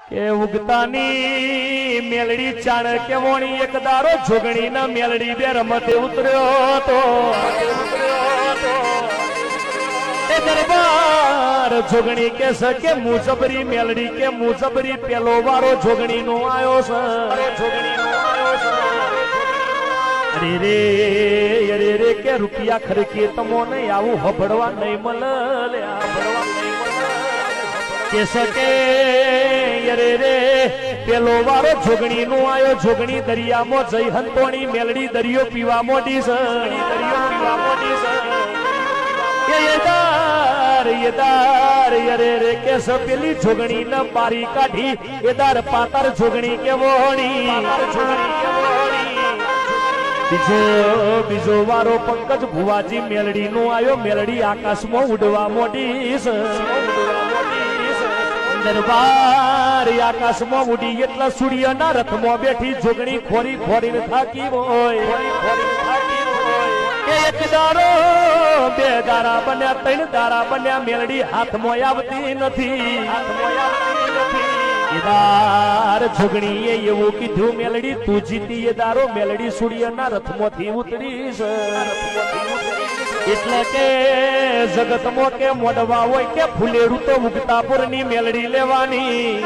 કે ઉગતાની મેલડી ચાણ કે વોણી એક દારો જોગણી ના મેલડી બે રમતે ઉતર્યો તો એ દરબાર જોગણી કે સકે મુજબરી મેલડી કે મુજબરી પેલો વારો જોગણી નો આયો છે અરે રે કે રૂપિયા ખરકી તમો નહીં આવું હબડવા નહીં મળે કે સકે અરે રે પેલો વારો જોગણી નું આયો જોગણી દરિયામાં જઈ હંતોણી મેલડી દરિયો પીવા મોડી છે અરે રે કે પેલી જોગણી ન બારી કાઢી એદાર પાતાર જોગણી કે વોણી બીજો વારો પંકજ ભુવાજી મેલડી નો આયો મેલડી આકાશમાં ઉડવા મોડી છે દરબાર આકાશમાં ઉડી એટલા સૂર્યના રથમાં બેઠી જોગણી ખોરી ખોરીને થાકી હોય એક દારો બે દારા બન્યા ત્રણ દારા બન્યા મેલડી હાથમાં આવતી નથી એદાર જોગણી એ એવું કીધું મેલડી તું જીતી એ દારો મેલડી સૂર્યના રથમાંથી ઉતરી છે એટલે કે જગતમાં કે મોડવા હોય કે ફૂલેરું તો મુક્તાપુરની મેલડી લેવાની